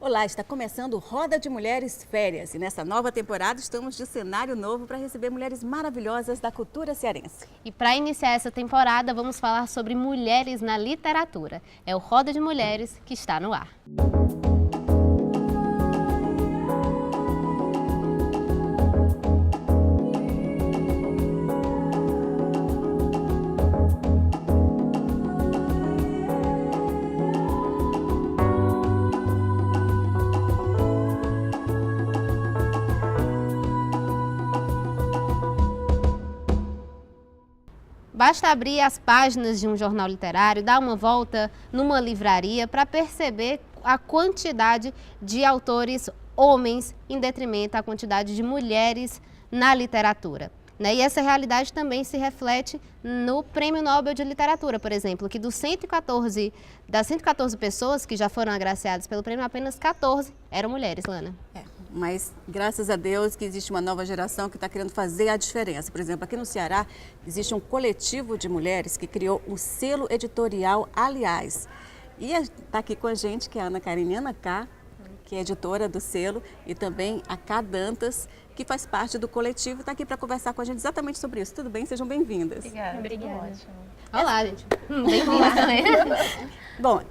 Olá, está começando o Roda de Mulheres Férias e nessa nova temporada estamos de cenário novo para receber mulheres maravilhosas da cultura cearense. E para iniciar essa temporada, vamos falar sobre mulheres na literatura. É o Roda de Mulheres que está no ar. Basta abrir as páginas de um jornal literário, dar uma volta numa livraria para perceber a quantidade de autores homens em detrimento à quantidade de mulheres na literatura. E essa realidade também se reflete no Prêmio Nobel de Literatura, por exemplo, que das 114 pessoas que já foram agraciadas pelo prêmio, apenas 14 eram mulheres, Lana. Mas graças a Deus que existe uma nova geração que está querendo fazer a diferença. Por exemplo, aqui no Ceará existe um coletivo de mulheres que criou o selo editorial Aliás. E está aqui com a gente que é a Ana Cariniana K, que é editora do selo, e também a K Dantas, que faz parte do coletivo, está aqui para conversar com a gente exatamente sobre isso. Tudo bem? Sejam bem-vindas. Obrigada. Obrigada. Olá, gente. Bem-vindas também. Bom,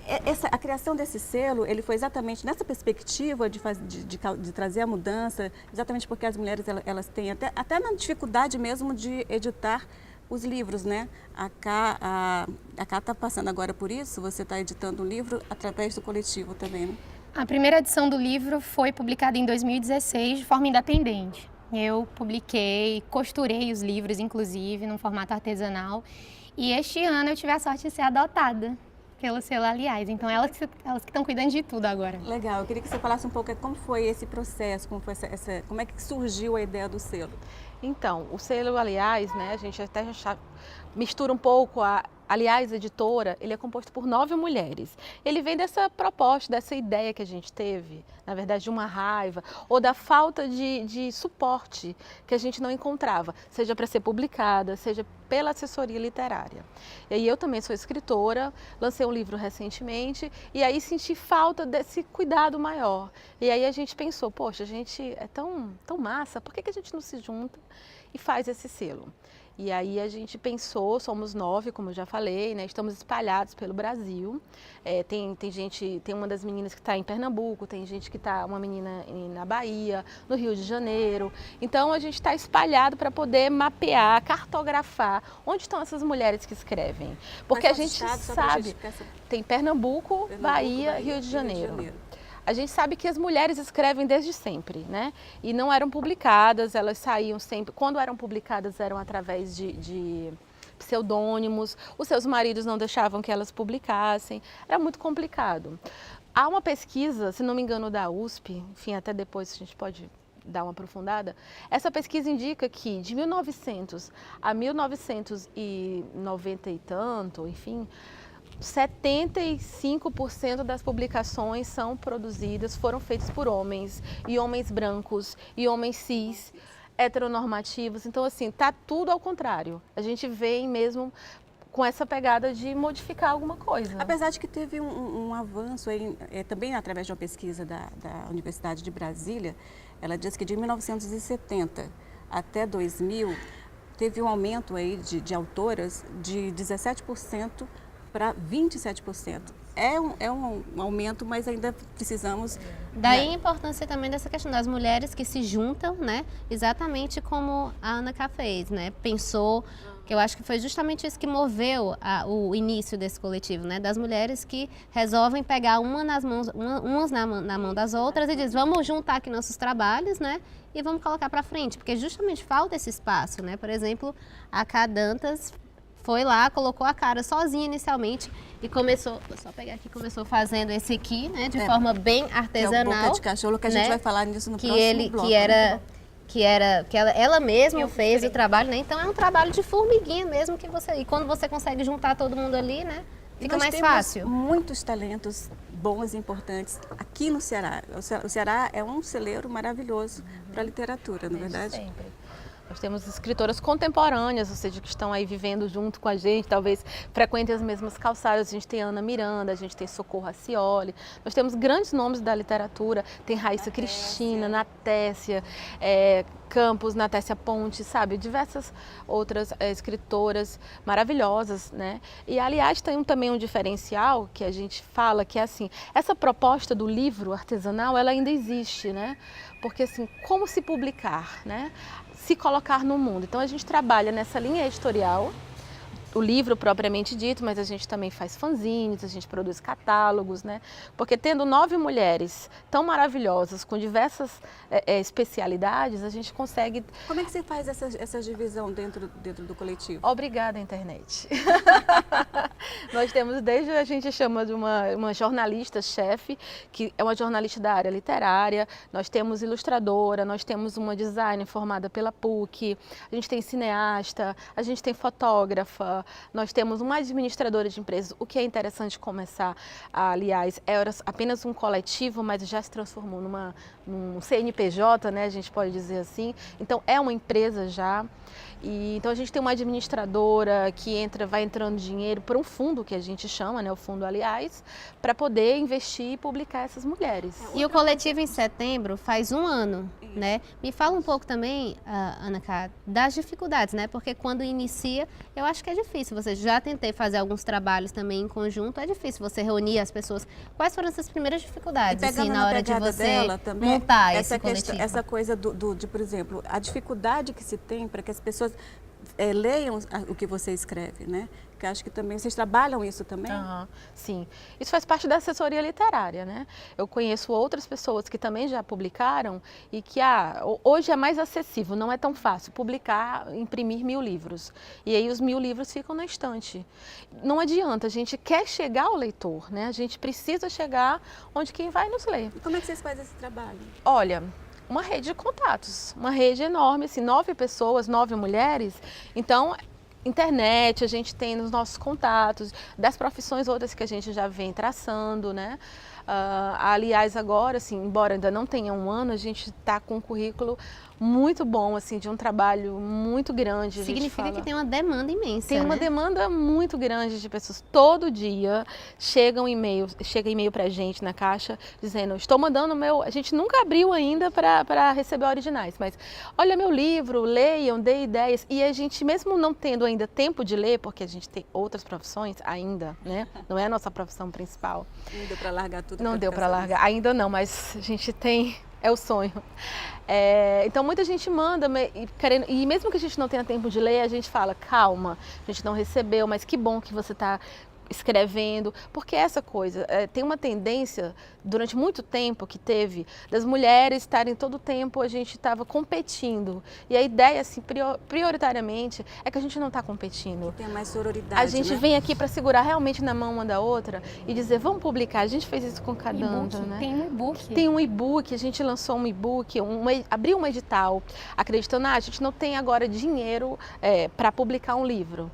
a criação desse selo, ele foi exatamente nessa perspectiva de trazer a mudança, exatamente porque as mulheres elas têm até na dificuldade mesmo de editar os livros, né? A K está passando agora por isso, você está editando um livro através do coletivo também, né? A primeira edição do livro foi publicada em 2016 de forma independente. Eu publiquei, costurei os livros, inclusive, num formato artesanal. E este ano eu tive a sorte de ser adotada pelo selo Aliás. Então, elas que estão cuidando de tudo agora. Legal. Eu queria que você falasse um pouco como foi esse processo, como é que surgiu a ideia do selo. Então, o selo Aliás, né, a gente até mistura um pouco Aliás, editora, ele é composto por 9 mulheres. Ele vem dessa proposta, dessa ideia que a gente teve, na verdade, de uma raiva, ou da falta de suporte que a gente não encontrava, seja para ser publicada, seja pela assessoria literária. E aí eu também sou escritora, lancei um livro recentemente, e aí senti falta desse cuidado maior. E aí a gente pensou, poxa, a gente é tão massa, por que a gente não se junta e faz esse selo? E aí a gente pensou, somos 9, como eu já falei, né? Estamos espalhados pelo Brasil. Tem uma das meninas que está em Pernambuco, tem gente que está, uma menina na Bahia, no Rio de Janeiro. Então a gente está espalhado para poder mapear, cartografar onde estão essas mulheres que escrevem. Porque a gente sabe, tem Pernambuco, Bahia, Rio de Janeiro. A gente sabe que as mulheres escrevem desde sempre, né? E não eram publicadas, elas saíam sempre, quando eram publicadas eram através de pseudônimos, os seus maridos não deixavam que elas publicassem, era muito complicado. Há uma pesquisa, se não me engano, da USP, enfim, até depois a gente pode dar uma aprofundada, essa pesquisa indica que de 1900 a 1990 e tanto, enfim, 75% das publicações foram feitas por homens, e homens brancos, e homens cis, heteronormativos. Então, assim, tá tudo ao contrário. A gente vem mesmo com essa pegada de modificar alguma coisa. Apesar de que teve um avanço aí, também através de uma pesquisa da Universidade de Brasília, ela diz que de 1970 até 2000, teve um aumento aí de autoras de 17% para 27%. É um aumento, mas ainda precisamos... Daí a importância também dessa questão das mulheres que se juntam, né? Exatamente como a Ana K fez, né? Pensou, que eu acho que foi justamente isso que moveu o início desse coletivo, né? Das mulheres que resolvem pegar umas na mão das outras e diz, vamos juntar aqui nossos trabalhos, né? E vamos colocar para frente, porque justamente falta esse espaço, né? Por exemplo, a K Dantas foi lá, colocou a cara sozinha inicialmente e começou, vou só pegar aqui, começou fazendo esse aqui, né, de forma bem artesanal. Que é o Boca de Cachorro, que a gente vai falar nisso no próximo bloco. Que ela mesma fez o trabalho, né? Então é um trabalho de formiguinha mesmo que e quando você consegue juntar todo mundo ali, né, fica mais fácil. Muitos talentos bons e importantes aqui no Ceará. O Ceará é um celeiro maravilhoso para a literatura, não é verdade? Sempre. Nós temos escritoras contemporâneas, ou seja, que estão aí vivendo junto com a gente, talvez frequentem as mesmas calçadas. A gente tem Ana Miranda, a gente tem Socorro Racioli, nós temos grandes nomes da literatura, tem Raíssa Cristina, Natécia, Campos, Natécia Ponte, sabe? Diversas outras escritoras maravilhosas, né? E, aliás, tem também um diferencial que a gente fala, que é assim, essa proposta do livro artesanal, ela ainda existe, né? Porque, assim, como se publicar, né? Se colocar no mundo. Então, a gente trabalha nessa linha editorial, o livro propriamente dito, mas a gente também faz fanzines, a gente produz catálogos, né? Porque tendo 9 mulheres tão maravilhosas, com diversas especialidades, a gente consegue... Como é que você faz essa divisão dentro do coletivo? Obrigada, internet. Nós temos a gente chama de uma jornalista-chefe, que é uma jornalista da área literária, nós temos ilustradora, nós temos uma designer formada pela PUC, a gente tem cineasta, a gente tem fotógrafa, nós temos uma administradora de empresas. O que é interessante começar, aliás, era apenas um coletivo, mas já se transformou num CNPJ, né, a gente pode dizer assim. Então é uma empresa já. E, então a gente tem uma administradora que vai entrando dinheiro para um fundo que a gente chama, né, o Fundo Aliás, para poder investir e publicar essas mulheres. E o coletivo em setembro faz 1 ano, né? Me fala um pouco também, Ana Cá, das dificuldades, né? Porque quando inicia, eu acho que é difícil. Você já tentei fazer alguns trabalhos também em conjunto, é difícil você reunir as pessoas. Quais foram essas primeiras dificuldades, assim, na hora de você montar esse coletivo? Essa coisa de, por exemplo, a dificuldade que se tem para que as pessoas leiam o que você escreve, né? Que acho que também vocês trabalham isso também. Sim, isso faz parte da assessoria literária, né? Eu conheço outras pessoas que também já publicaram e que hoje é mais acessível, não é tão fácil publicar, imprimir 1000 livros. E aí os 1000 livros ficam na estante. Não adianta, a gente quer chegar ao leitor, né? A gente precisa chegar onde quem vai nos ler. E como é que vocês fazem esse trabalho? Olha, uma rede de contatos, uma rede enorme, assim, 9 pessoas, 9 mulheres. Então, internet, a gente tem nos nossos contatos, das profissões outras que a gente já vem traçando, né? Aliás, agora, assim, embora ainda não tenha 1 ano, a gente está com um currículo muito bom, assim, de um trabalho muito grande. Significa que tem uma demanda imensa, Tem uma demanda muito grande de pessoas. Todo dia chega e-mail pra gente na caixa dizendo, estou mandando a gente nunca abriu ainda para receber originais, mas olha meu livro, leiam, dê ideias. E a gente, mesmo não tendo ainda tempo de ler, porque a gente tem outras profissões ainda, né? Não é a nossa profissão principal. Não deu para largar tudo? Não deu para largar, ainda não, mas a gente tem... É o sonho. Então muita gente manda, e mesmo que a gente não tenha tempo de ler, a gente fala, calma, a gente não recebeu, mas que bom que você está escrevendo, porque essa coisa, tem uma tendência, durante muito tempo que teve, das mulheres estarem todo o tempo, a gente estava competindo, e a ideia, assim, prioritariamente, é que a gente não está competindo. Tem mais sororidade, a gente vem aqui para segurar realmente na mão uma da outra e dizer, vamos publicar, a gente fez isso com Cadanta, né? Tem um e-book. Tem um e-book, a gente lançou um e-book, abriu um edital, acreditando, a gente não tem agora dinheiro para publicar um livro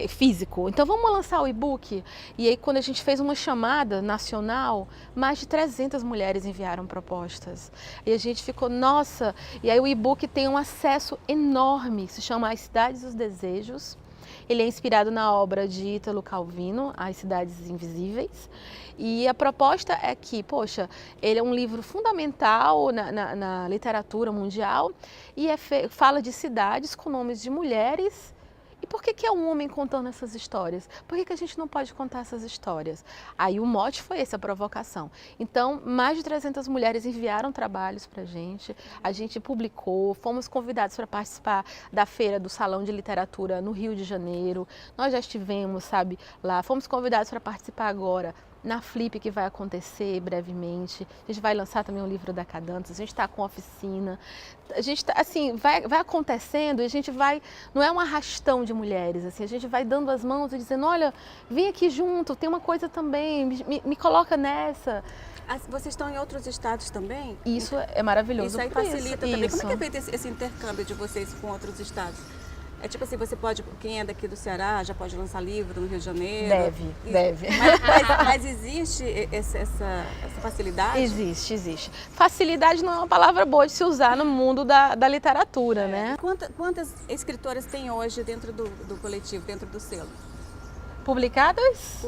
físico, então vamos lançar o e-book. E aí, quando a gente fez uma chamada nacional, mais de 300 mulheres enviaram propostas. E a gente ficou, nossa! E aí o e-book tem um acesso enorme, se chama As Cidades e os Desejos. Ele é inspirado na obra de Ítalo Calvino, As Cidades Invisíveis. E a proposta é que, poxa, ele é um livro fundamental na literatura mundial e fala de cidades com nomes de mulheres. E por que é um homem contando essas histórias? Por que a gente não pode contar essas histórias? Aí o mote foi essa provocação. Então, mais de 300 mulheres enviaram trabalhos para a gente publicou, fomos convidados para participar da feira do Salão de Literatura no Rio de Janeiro. Nós já estivemos, sabe, lá, fomos convidados para participar agora na Flip, que vai acontecer brevemente. A gente vai lançar também um livro da Cadanta, a gente está com oficina. A gente tá, assim, vai acontecendo e a gente vai, não é um arrastão de mulheres, assim, a gente vai dando as mãos e dizendo, olha, vem aqui junto, tem uma coisa também, me coloca nessa. Vocês estão em outros estados também? Isso é maravilhoso. Isso aí facilita também. Isso. Como é que é feito esse intercâmbio de vocês com outros estados? É tipo assim, você pode, quem é daqui do Ceará já pode lançar livro no Rio de Janeiro? Deve. Mas existe essa facilidade? Existe. Facilidade não é uma palavra boa de se usar no mundo da literatura, né? Quantas escritoras tem hoje dentro do coletivo, dentro do selo? Publicadas?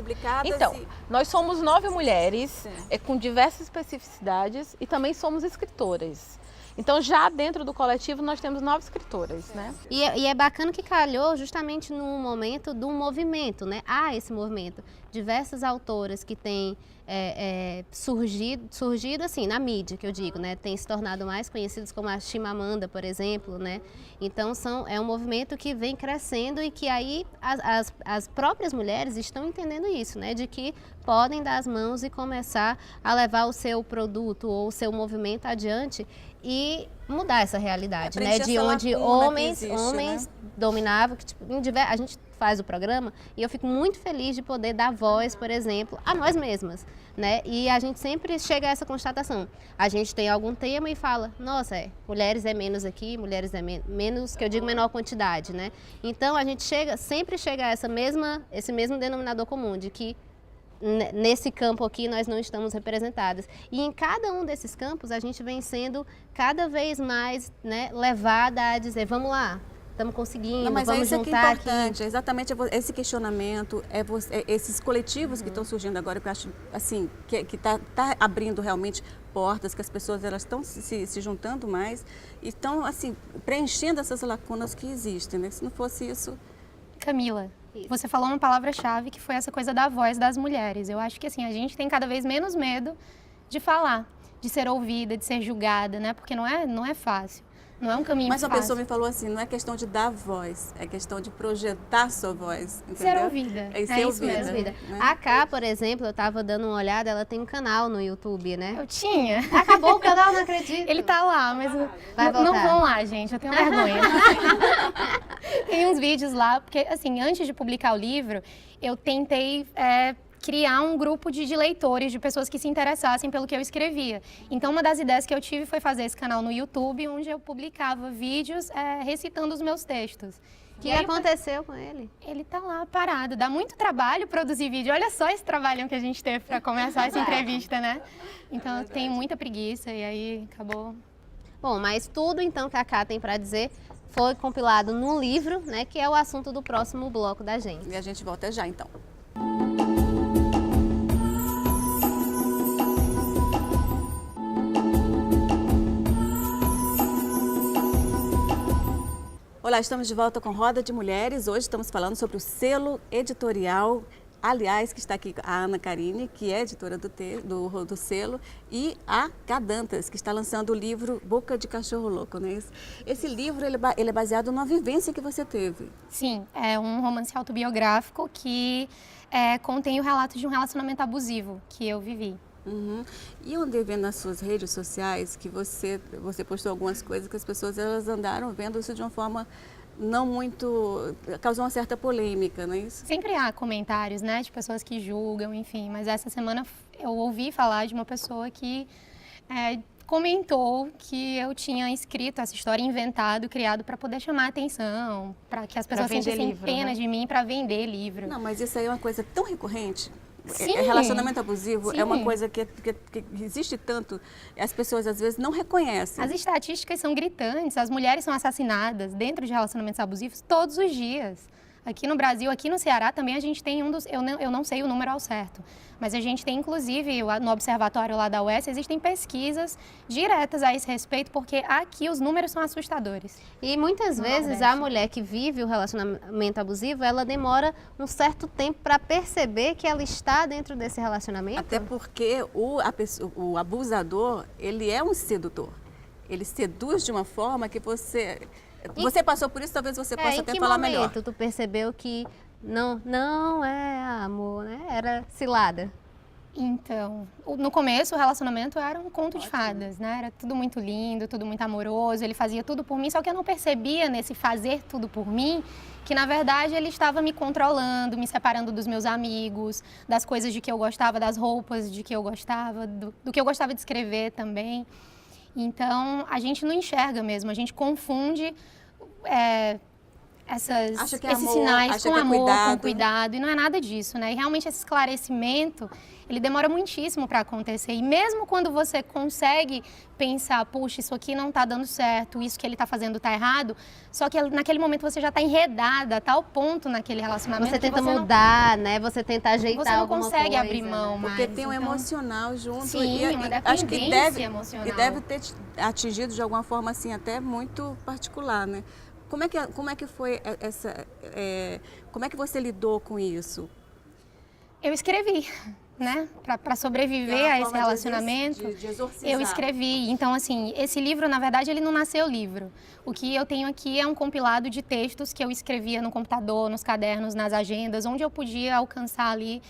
Então, e... nós somos 9 mulheres, Certo. com diversas especificidades e também somos escritoras. Então, já dentro do coletivo, nós temos 9 escritoras, né? E é bacana que calhou justamente no momento do movimento, né? Há esse movimento. Diversas autoras que têm surgido assim, na mídia, que eu digo, né? Têm se tornado mais conhecidas, como a Chimamanda, por exemplo, né? Então, é um movimento que vem crescendo e que aí as próprias mulheres estão entendendo isso, né? De que podem dar as mãos e começar a levar o seu produto ou o seu movimento adiante e mudar essa realidade, né? De onde homens né? dominavam, que tipo, a gente faz o programa e eu fico muito feliz de poder dar voz, por exemplo, a nós mesmas, né? E a gente sempre chega a essa constatação. A gente tem algum tema e fala, nossa, mulheres é menos aqui, mulheres é menos, que eu digo menor quantidade, né? Então a gente sempre chega a esse mesmo denominador comum, de que nesse campo aqui nós não estamos representadas. E em cada um desses campos a gente vem sendo cada vez mais, né, levada a dizer, vamos lá, estamos conseguindo, não, mas vamos isso juntar é importante, aqui. exatamente esse questionamento, esses coletivos que estão surgindo agora, que eu acho assim, que tá abrindo realmente portas, que as pessoas elas estão se juntando mais e estão assim, preenchendo essas lacunas que existem, né? Se não fosse isso... Camila, você falou uma palavra-chave que foi essa coisa da voz das mulheres. Eu acho que assim, a gente tem cada vez menos medo de falar, de ser ouvida, de ser julgada, né? Porque não é fácil, não é um caminho Mas fácil. uma pessoa me falou assim, não é questão de dar voz, é questão de projetar sua voz, entendeu? Ser ouvida. É ser isso ouvida. mesmo. Né? A Cá, por exemplo, eu estava dando uma olhada, ela tem um canal no YouTube, né? Eu tinha. Acabou o canal, não acredito. Ele tá lá, mas Vai não voltar. vão lá, gente, eu tenho vergonha. Tem uns vídeos lá, porque assim, antes de publicar o livro, eu tentei criar um grupo de leitores, de pessoas que se interessassem pelo que eu escrevia. Então, uma das ideias que eu tive foi fazer esse canal no YouTube, onde eu publicava vídeos recitando os meus textos. O que aconteceu com ele? Ele tá lá parado. Dá muito trabalho produzir vídeo. Olha só esse trabalhão que a gente teve para começar essa entrevista, né? Então, eu tenho muita preguiça e aí acabou. Bom, mas tudo então que a Cá tem para dizer foi compilado num livro, né, que é o assunto do próximo bloco da gente. E a gente volta já, então. Olá, estamos de volta com Roda de Mulheres. Hoje estamos falando sobre o selo editorial. Aliás, que está aqui a Ana Karine, que é editora do selo, e a Cá Dantas, que está lançando o livro Boca de Cachorro Louco, não é isso? Esse livro ele é baseado numa vivência que você teve. Sim, é um romance autobiográfico que contém o relato de um relacionamento abusivo que eu vivi. Uhum. E eu andei vendo nas suas redes sociais que você postou algumas coisas que as pessoas elas andaram vendo isso de uma forma não muito... causou uma certa polêmica, não é isso? Sempre há comentários, né, de pessoas que julgam, enfim, mas essa semana eu ouvi falar de uma pessoa que comentou que eu tinha escrito essa história, inventado, criado para poder chamar a atenção, para que as pessoas sentissem pena de mim para vender livro. Não, mas isso aí é uma coisa tão recorrente. Sim. Relacionamento abusivo Sim. é uma coisa que existe tanto, as pessoas às vezes não reconhecem. As estatísticas são gritantes, as mulheres são assassinadas dentro de relacionamentos abusivos todos os dias. Aqui no Brasil, aqui no Ceará também a gente tem eu não sei o número ao certo, mas a gente tem inclusive no observatório lá da UES, existem pesquisas diretas a esse respeito, porque aqui os números são assustadores. E muitas vezes a mulher que vive o relacionamento abusivo, ela demora um certo tempo para perceber que ela está dentro desse relacionamento. Até porque o abusador, ele é um sedutor. Ele seduz de uma forma que você passou por isso, talvez você possa até falar melhor. Em que momento tu percebeu que não é amor, né? Era cilada? Então, no começo o relacionamento era um conto de fadas, né? Era tudo muito lindo, tudo muito amoroso, ele fazia tudo por mim, só que eu não percebia nesse fazer tudo por mim que, na verdade, ele estava me controlando, me separando dos meus amigos, das coisas de que eu gostava, das roupas de que eu gostava, do que eu gostava de escrever também. Então, a gente não enxerga mesmo, a gente confunde Acha que é esses amor, sinais acha com que é amor, cuidado. com cuidado, e não é nada disso, né? E realmente esse esclarecimento, ele demora muitíssimo para acontecer. E mesmo quando você consegue pensar, puxa, isso aqui não está dando certo, isso que ele está fazendo está errado, só que naquele momento você já está enredada a tal ponto naquele relacionamento Você que tenta você mudar, né? Você tenta ajeitar você não alguma consegue coisa, abrir mão né? Porque mais. tem um então, emocional junto. Sim, uma acho que dependência emocional. E deve ter atingido de alguma forma assim até muito particular, né? Como é que foi essa... como é que você lidou com isso? Eu escrevi, né? Para sobreviver a esse relacionamento, de exorcizar. eu escrevi. Então, assim, esse livro, na verdade, ele não nasceu livro. O que eu tenho aqui é um compilado de textos que eu escrevia no computador, nos cadernos, nas agendas, onde eu podia alcançar ali.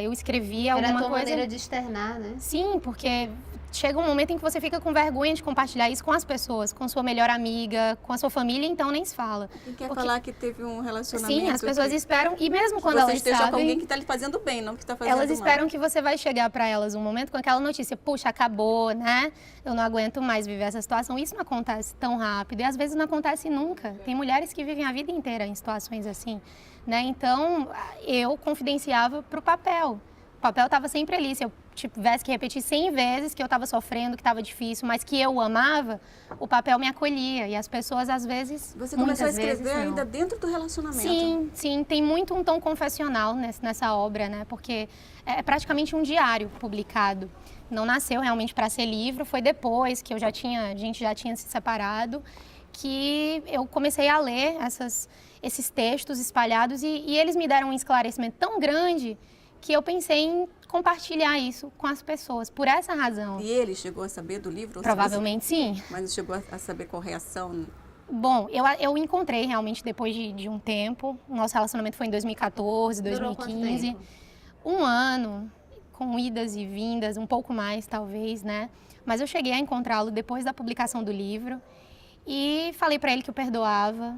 Eu escrevia Era a alguma tua coisa. maneira de externar, né? Sim, porque chega um momento em que você fica com vergonha de compartilhar isso com as pessoas, com sua melhor amiga, com a sua família, então nem se fala. Quem quer Porque, falar que teve um relacionamento... sim, as pessoas esperam, e mesmo quando você elas esteja com sabem, alguém que está lhe fazendo bem, não que está fazendo elas mal. esperam que você vai chegar para elas um momento com aquela notícia, puxa, acabou, né? Eu não aguento mais viver essa situação. Isso não acontece tão rápido e às vezes não acontece nunca. Tem mulheres que vivem a vida inteira em situações assim, né? Então, eu confidenciava para o papel. O papel estava sempre ali. Se eu tivesse que repetir 100 vezes que eu estava sofrendo, que estava difícil, mas que eu o amava, o papel me acolhia. E as pessoas, às vezes, Você começou a escrever vezes, ainda dentro do relacionamento. Sim, sim. Tem muito um tom confessional nessa obra, né? Porque é praticamente um diário publicado. Não nasceu realmente para ser livro, foi depois que a gente já tinha se separado, que eu comecei a ler esses textos espalhados e eles me deram um esclarecimento tão grande que eu pensei em compartilhar isso com as pessoas, por essa razão. E ele chegou a saber do livro? Provavelmente sim. Mas não chegou a saber qual reação? Bom, eu encontrei realmente depois de um tempo. O nosso relacionamento foi em 2014, Durou 2015. quanto tempo? Um ano, com idas e vindas, um pouco mais talvez, né? Mas eu cheguei a encontrá-lo depois da publicação do livro e falei para ele que o perdoava.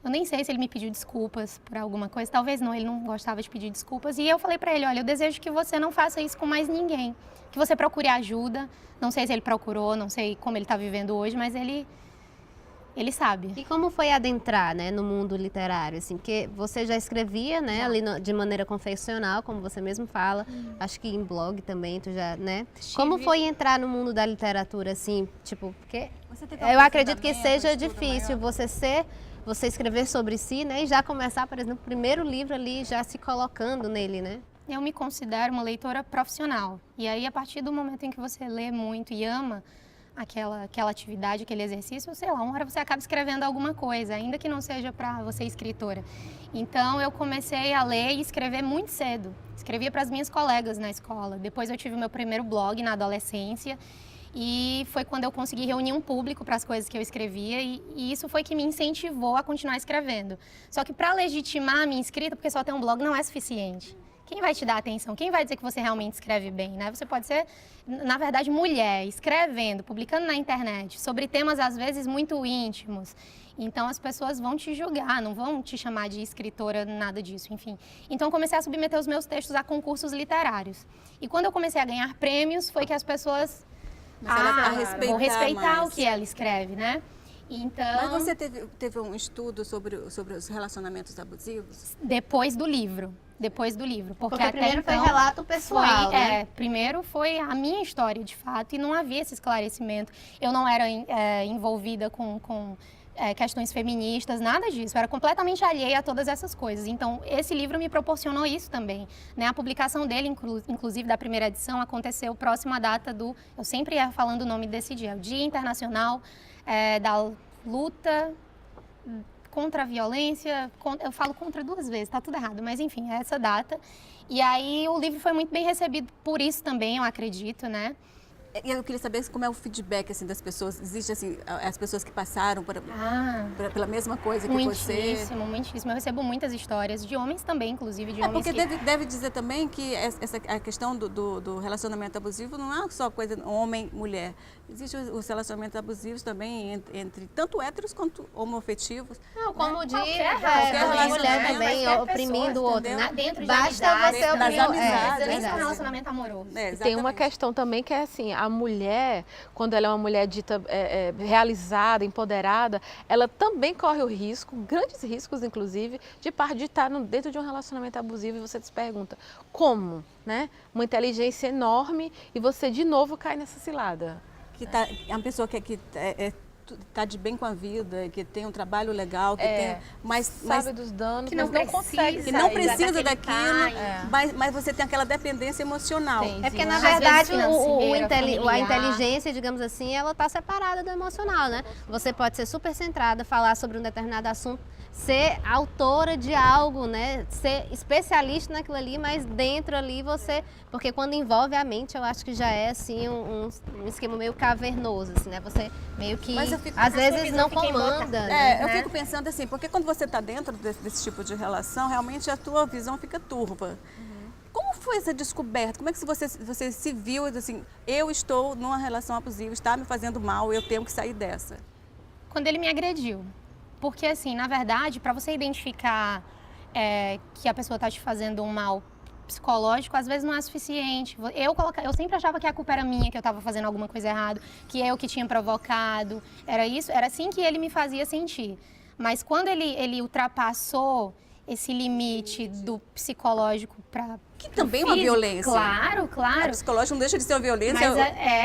Eu nem sei se ele me pediu desculpas por alguma coisa, talvez não, ele não gostava de pedir desculpas. E eu falei para ele, olha, eu desejo que você não faça isso com mais ninguém, que você procure ajuda. Não sei se ele procurou, não sei como ele está vivendo hoje, mas ele sabe. E como foi adentrar, né, no mundo literário, assim, porque você já escrevia, né, ali de maneira confessional, como você mesmo fala, acho que em blog também, tu já, né? Como foi entrar no mundo da literatura, assim, tipo, porque eu acredito que seja difícil você escrever sobre si, né, e já começar, por exemplo, o primeiro livro ali, já se colocando nele, né? Eu me considero uma leitora profissional. E aí, a partir do momento em que você lê muito e ama aquela atividade, aquele exercício, sei lá, uma hora você acaba escrevendo alguma coisa, ainda que não seja para você escritora. Então, eu comecei a ler e escrever muito cedo. Escrevia para as minhas colegas na escola. Depois eu tive o meu primeiro blog na adolescência. E foi quando eu consegui reunir um público para as coisas que eu escrevia e isso foi que me incentivou a continuar escrevendo. Só que para legitimar a minha escrita, porque só ter um blog não é suficiente. Quem vai te dar atenção? Quem vai dizer que você realmente escreve bem, né? Você pode ser, na verdade, mulher, escrevendo, publicando na internet, sobre temas, às vezes, muito íntimos. Então, as pessoas vão te julgar, não vão te chamar de escritora, nada disso, enfim. Então, eu comecei a submeter os meus textos a concursos literários. E quando eu comecei a ganhar prêmios, foi que as pessoas... vou respeitar mais o que ela escreve, né? Então, Mas você teve um estudo sobre os relacionamentos abusivos? depois do livro. Porque até primeiro foi então, relato pessoal, né? Primeiro foi a minha história, de fato, e não havia esse esclarecimento. Eu não era envolvida com questões feministas, nada disso. Eu era completamente alheia a todas essas coisas. Então, esse livro me proporcionou isso também, né? A publicação dele, inclusive da primeira edição, aconteceu próxima à data do... Eu sempre ia falando o nome desse dia. O Dia Internacional da Luta contra a Violência. Eu falo contra 2 vezes, tá tudo errado. Mas, enfim, é essa data. E aí, o livro foi muito bem recebido por isso também, eu acredito, né? E eu queria saber como é o feedback assim, das pessoas. Existe assim, as pessoas que passaram pela mesma coisa que você? Muitíssimo. Eu recebo muitas histórias, de homens também, inclusive, de homens porque que... deve dizer também que a questão do relacionamento abusivo não é só coisa homem-mulher. Existem os relacionamentos abusivos também entre tanto héteros quanto homoafetivos. Não, como diz, relacionamento, mulher também oprimindo o outro, entendeu? né? Dentro de Basta amizade, você nas oprimir. amizades, nem né? só relacionamento amoroso. Tem uma questão também que é assim, A mulher, quando ela é uma mulher dita realizada, empoderada, ela também corre o risco, grandes riscos inclusive, de estar dentro de um relacionamento abusivo e você se pergunta, como? Né? Uma inteligência enorme e você de novo cai nessa cilada. É uma pessoa que está de bem com a vida, que tem um trabalho legal, que tem, mas sabe dos danos, que não consegue, que não precisa daquele daquilo, mas você tem aquela dependência emocional. É porque, na Às vezes verdade, financeira, a inteligência, digamos assim, ela está separada do emocional, né? Você pode ser super centrada, falar sobre um determinado assunto, ser autora de algo, né? Ser especialista naquilo ali, mas dentro ali você... Porque quando envolve a mente, eu acho que já é, assim, um esquema meio cavernoso, assim, né? Você meio que, às vezes, não comanda, né? Eu fico pensando assim, porque quando você está dentro desse tipo de relação, realmente a tua visão fica turva. Como foi essa descoberta? Como é que você se viu assim, eu estou numa relação abusiva, está me fazendo mal, eu tenho que sair dessa? Quando ele me agrediu. Porque, assim, na verdade, para você identificar que a pessoa está te fazendo um mal psicológico, às vezes não é suficiente. Eu sempre achava que a culpa era minha, que eu estava fazendo alguma coisa errada, que eu que tinha provocado. Era assim que ele me fazia sentir. Mas quando ele ultrapassou esse limite do psicológico para... Que também é uma violência. Claro, claro. A psicológica não deixa de ser uma violência,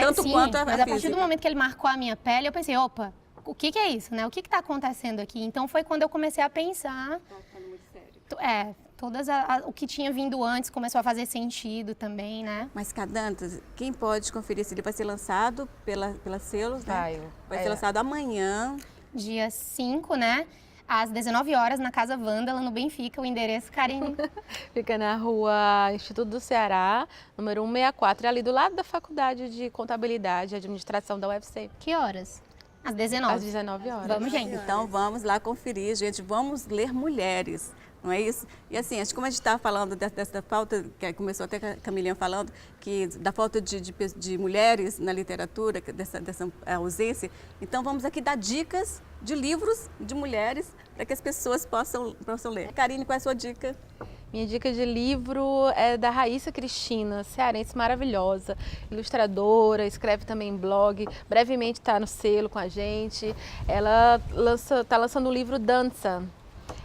tanto sim, quanto a mas a partir física. do momento que ele marcou a minha pele, eu pensei, opa, o que é isso, né? O que está acontecendo aqui? Então foi quando eu comecei a pensar. O que tinha vindo antes começou a fazer sentido também, né? Mas, Cadantas, quem pode conferir esse livro? Vai ser lançado pela Selos, né? Vai ser lançado amanhã. Dia 5, né? Às 19 horas, na Casa Vândala, no Benfica, o endereço, Karine. Fica na rua Instituto do Ceará, número 164, ali do lado da Faculdade de Contabilidade e Administração da UFC. Que horas? Às 19. Às 19 horas. Vamos, gente. Então, vamos lá conferir, gente. Vamos ler mulheres, não é isso? E assim, como a gente estava falando dessa falta, que começou até a Camilinha falando, que da falta de mulheres na literatura, dessa ausência, então vamos aqui dar dicas de livros de mulheres para que as pessoas possam ler. Karine, qual é a sua dica? Minha dica de livro é da Raíssa Cristina, cearense maravilhosa, ilustradora, escreve também em blog, brevemente está no selo com a gente. Ela está lançando o livro Dança,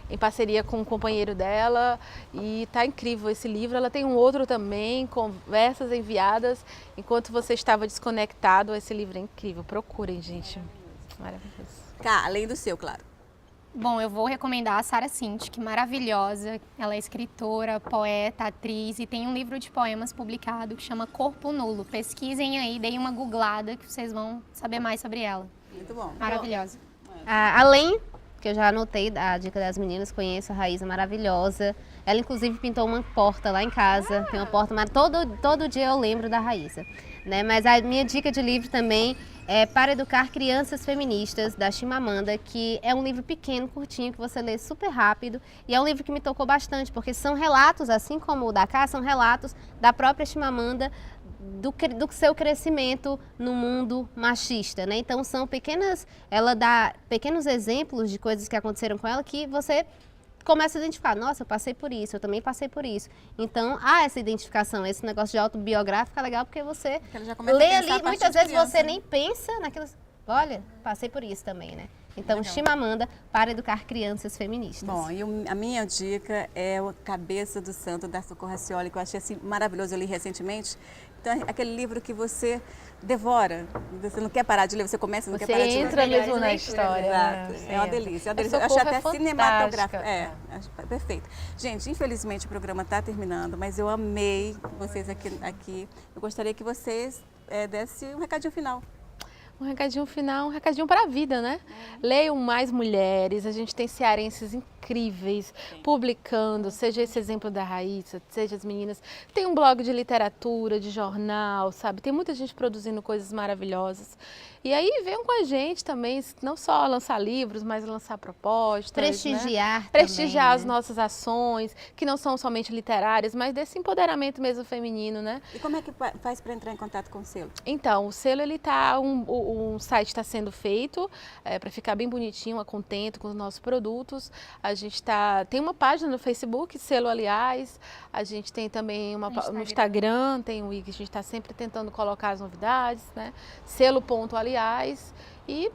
em parceria com um companheiro dela, e está incrível esse livro. Ela tem um outro também, Conversas Enviadas, enquanto você estava desconectado. Esse livro é incrível, procurem, gente, maravilhoso. Além do seu, claro. Bom, eu vou recomendar a Sara Sintic, maravilhosa. Ela é escritora, poeta, atriz e tem um livro de poemas publicado que chama Corpo Nulo. Pesquisem aí, deem uma googlada que vocês vão saber mais sobre ela. Muito bom. Maravilhosa. Além, que eu já anotei a dica das meninas, conheço a Raíssa, maravilhosa. Ela, inclusive, pintou uma porta lá em casa. Tem uma porta, mas todo dia eu lembro da Raíssa. Né? Mas a minha dica de livro também é Para Educar Crianças Feministas, da Chimamanda, que é um livro pequeno, curtinho, que você lê super rápido. E é um livro que me tocou bastante, porque são relatos, assim como o da Cá, são relatos da própria Chimamanda, do seu crescimento no mundo machista, né? Então ela dá pequenos exemplos de coisas que aconteceram com ela que você começa a identificar, nossa, eu passei por isso, eu também passei por isso. Então, há essa identificação, esse negócio de autobiográfico é legal porque você lê ali, muitas vezes você nem pensa naquilo, olha, passei por isso também, né? Então, legal. Chimamanda, Para Educar Crianças Feministas. Bom, e a minha dica é o Cabeça do Santo, da Socorro Racioli, que eu achei assim maravilhoso, eu li recentemente. Então, é aquele livro que você devora, você não quer parar de ler, você começa e não quer parar de ler. Você entra mesmo na história. Exato, é uma delícia. É uma delícia. Eu acho até cinematográfico. Acho perfeito. Gente, infelizmente o programa está terminando, mas eu amei vocês aqui. Eu gostaria que vocês dessem um recadinho final. Um recadinho final, um recadinho para a vida, né? Leiam mais mulheres, a gente tem cearenses incríveis publicando, seja esse exemplo da Raíssa, seja as meninas. Tem um blog de literatura, de jornal, sabe? Tem muita gente produzindo coisas maravilhosas. E aí venham com a gente também, não só lançar livros, mas lançar propostas. Prestigiar né? Prestigiar também, as nossas ações, que não são somente literárias, mas desse empoderamento mesmo feminino, né? E como é que faz para entrar em contato com o selo? Então, o selo, ele tá, um site está sendo feito para ficar bem bonitinho, a contento com os nossos produtos. A gente tem uma página no Facebook, Selo Aliás, a gente tem também no Instagram, tem o Wiki, a gente está sempre tentando colocar as novidades, né? Selo.aliás e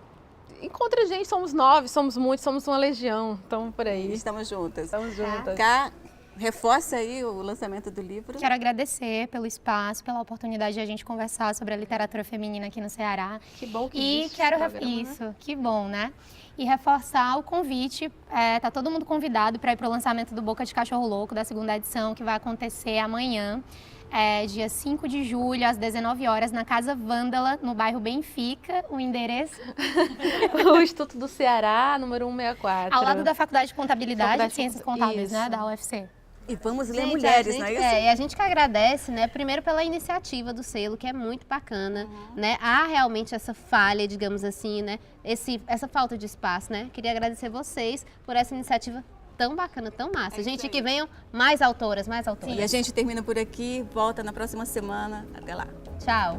encontra a gente, somos 9, somos muitos, somos uma legião, estamos por aí. Estamos juntas. Estamos juntas. Cá, reforça aí o lançamento do livro. Quero agradecer pelo espaço, pela oportunidade de a gente conversar sobre a literatura feminina aqui no Ceará. Que bom que E existe quero esse programa, né? isso, que bom, né? E reforçar o convite, tá todo mundo convidado para ir para o lançamento do Boca de Cachorro Louco, da segunda edição, que vai acontecer amanhã, dia 5 de julho, às 19 horas, na Casa Vândala, no bairro Benfica, o endereço... O Instituto do Ceará, número 164. Ao lado da Faculdade de Contabilidade Faculdade e Ciências de Contábeis, Isso. né, da UFC. E vamos ler Gente, mulheres, não é isso? E a gente que agradece, né, primeiro pela iniciativa do selo, que é muito bacana, né? Há realmente essa falha, digamos assim, né? Essa falta de espaço, né? Queria agradecer vocês por essa iniciativa tão bacana, tão massa. Gente, que venham mais autoras, mais autoras. E a gente termina por aqui, volta na próxima semana. Até lá. Tchau.